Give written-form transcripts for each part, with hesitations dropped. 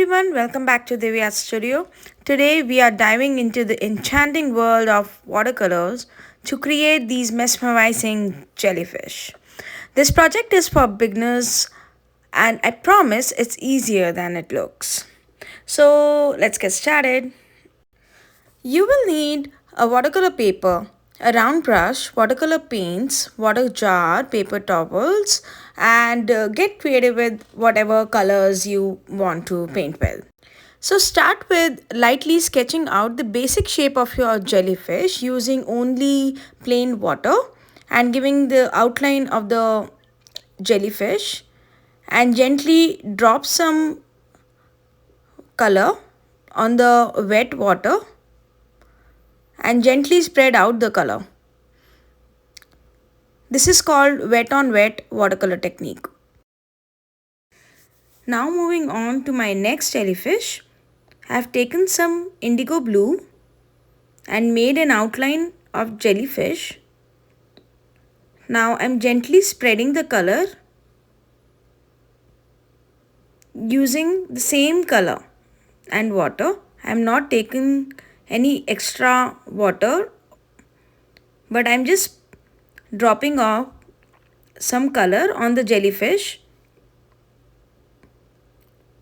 everyone, welcome back to Divya's studio. Today we are diving into the enchanting world of watercolors to create these mesmerizing jellyfish. This project is for beginners and I promise it's easier than it looks. So let's get started. You will need a watercolor paper, a round brush, watercolor paints, water jar, paper towels, and get creative with whatever colors you want to paint with. So start with lightly sketching out the basic shape of your jellyfish using only plain water and giving the outline of the jellyfish and gently drop some color on the wet water and gently spread out the color. This is called wet on wet watercolor technique. Now moving on to my next jellyfish, I have taken some indigo blue and made an outline of jellyfish. Now I am gently spreading the color using the same color and water. I am not taking any extra water, but I am just dropping off some color on the jellyfish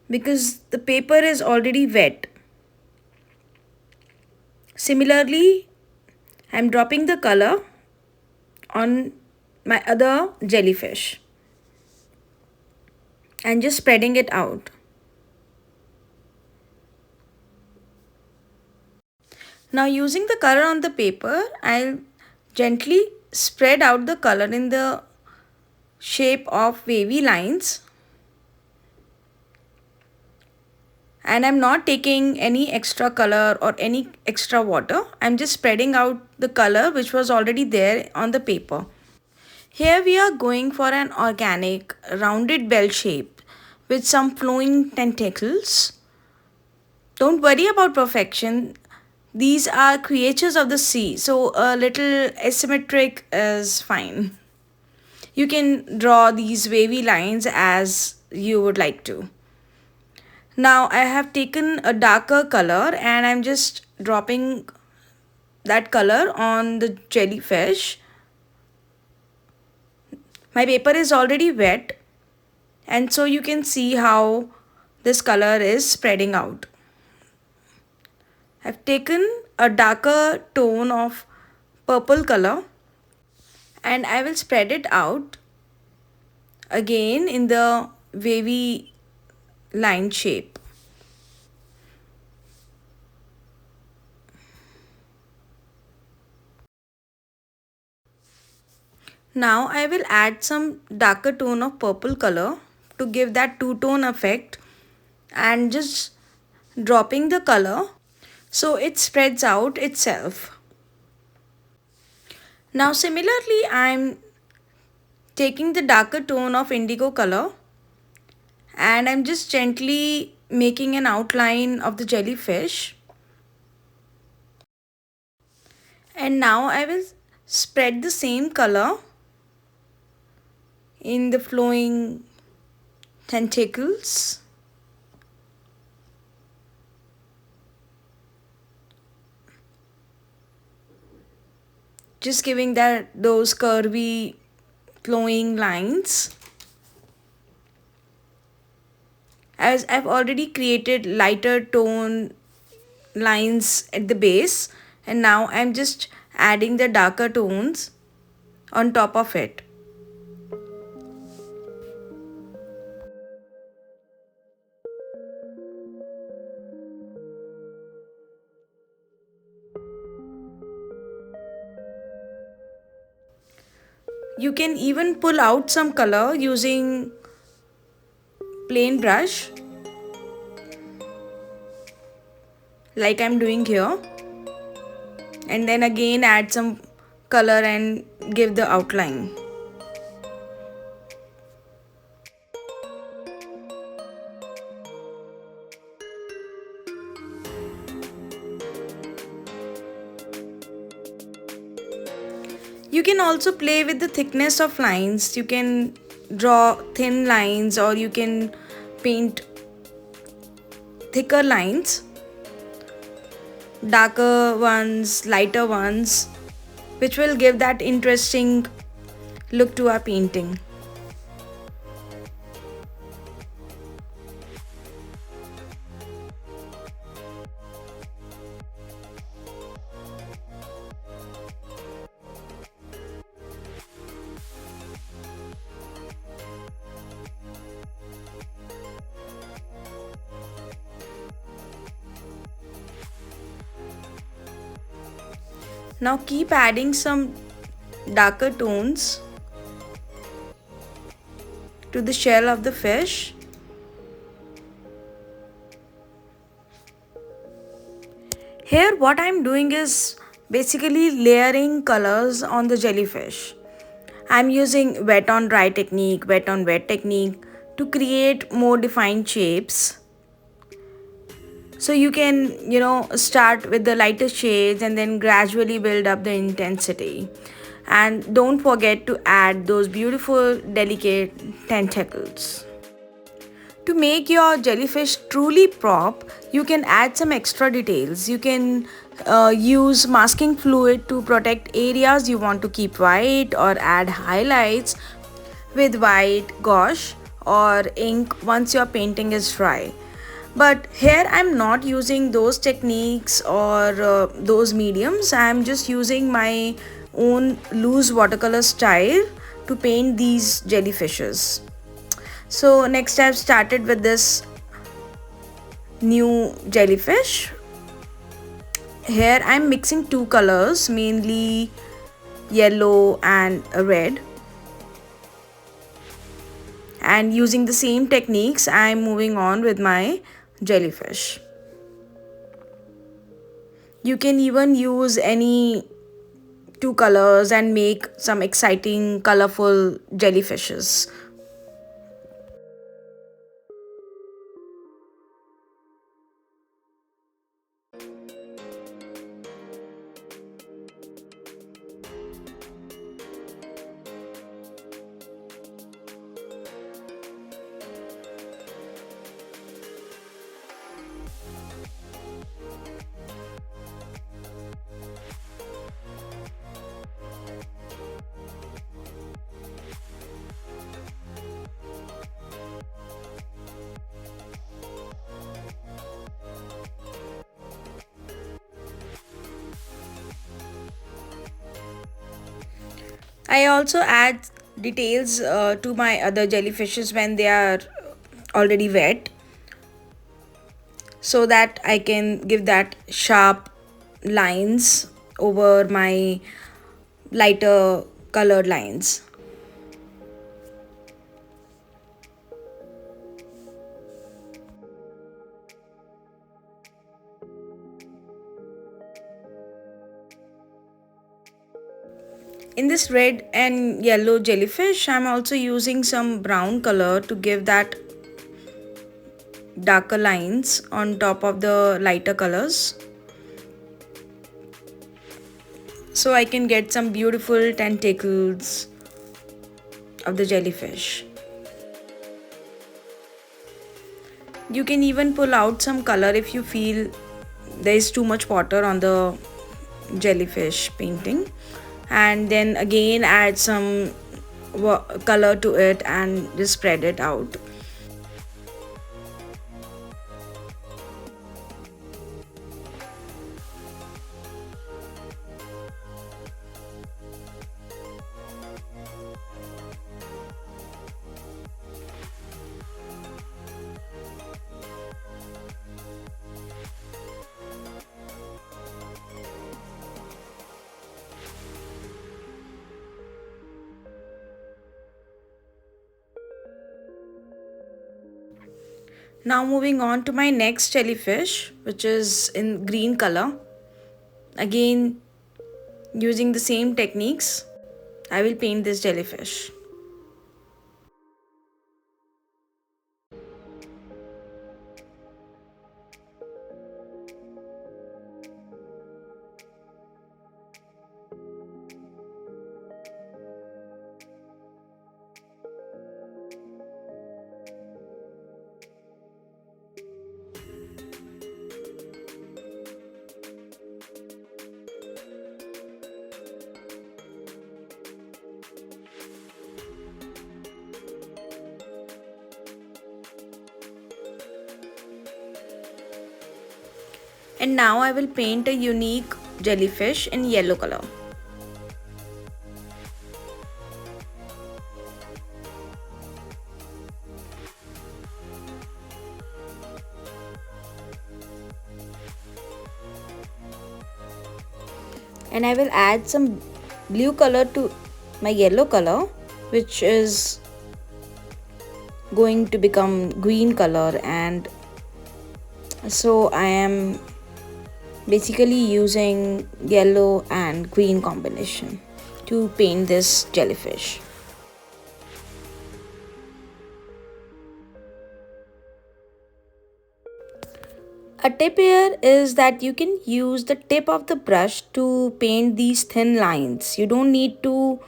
because the paper is already wet. Similarly, I am dropping the color on my other jellyfish and just spreading it out. Now using the color on the paper, I'll gently spread out the color in the shape of wavy lines. And I'm not taking any extra color or any extra water. I'm just spreading out the color which was already there on the paper. Here we are going for an organic rounded bell shape with some flowing tentacles. Don't worry about perfection. These are creatures of the sea, so a little asymmetric is fine. You can draw these wavy lines as you would like to. Now I have taken a darker color and I'm just dropping that color on the jellyfish. My paper is already wet and so you can see how this color is spreading out. I've taken a darker tone of purple color and I will spread it out again in the wavy line shape. Now I will add some darker tone of purple color to give that two-tone effect and just dropping the color so it spreads out itself. Now similarly I'm taking the darker tone of indigo color and I'm just gently making an outline of the jellyfish. And now I will spread the same color in the flowing tentacles. Just giving those curvy flowing lines. As I've already created lighter tone lines at the base and now I'm just adding the darker tones on top of it. You can even pull out some color using plain brush like I'm doing here and then again add some color and give the outline. You can also play with the thickness of lines. You can draw thin lines or you can paint thicker lines, darker ones, lighter ones, which will give that interesting look to our painting. Now keep adding some darker tones to the shell of the fish. Here what I'm doing is basically layering colors on the jellyfish. I'm using wet on dry technique, wet on wet technique to create more defined shapes. So you can, start with the lighter shades and then gradually build up the intensity. And don't forget to add those beautiful delicate tentacles. To make your jellyfish truly pop, you can add some extra details. You can use masking fluid to protect areas you want to keep white, or add highlights with white gouache or ink once your painting is dry. But here I'm not using those techniques or those mediums. I'm just using my own loose watercolor style to paint these jellyfishes. So next I've started with this new jellyfish. Here I'm mixing two colors, mainly yellow and red. And using the same techniques, I'm moving on with my jellyfish. You can even use any two colors and make some exciting, colorful jellyfishes. I also add details to my other jellyfishes when they are already wet, so that I can give that sharp lines over my lighter colored lines. In this red and yellow jellyfish, I'm also using some brown color to give that darker lines on top of the lighter colors, so I can get some beautiful tentacles of the jellyfish. You can even pull out some color if you feel there is too much water on the jellyfish painting, and then again add some color to it and just spread it out. Now moving on to my next jellyfish, which is in green color. Again, using the same techniques, I will paint this jellyfish. And now I will paint a unique jellyfish in yellow color. And I will add some blue color to my yellow color, which is going to become green color, and so I am basically using yellow and green combination to paint this jellyfish. A tip here is that you can use the tip of the brush to paint these thin lines. You don't need to,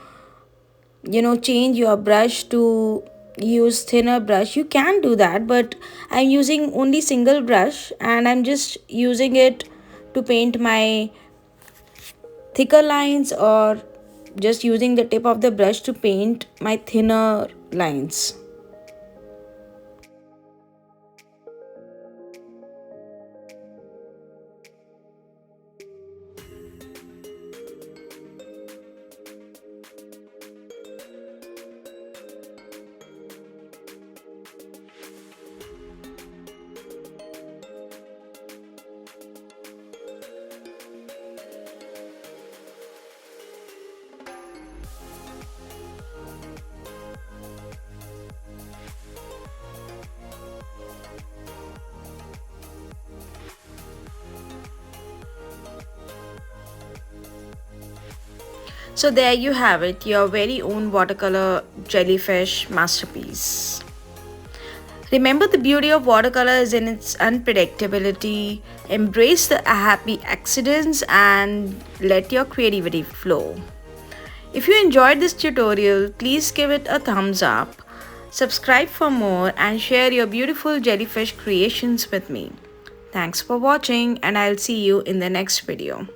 change your brush to use thinner brush. You can do that, but I'm using only single brush and I'm just using it to paint my thicker lines, or just using the tip of the brush to paint my thinner lines. So there you have it, your very own watercolor jellyfish masterpiece. Remember, the beauty of watercolor is in its unpredictability. Embrace the happy accidents and let your creativity flow. If you enjoyed this tutorial, please give it a thumbs up, subscribe for more, and share your beautiful jellyfish creations with me. Thanks for watching, and I'll see you in the next video.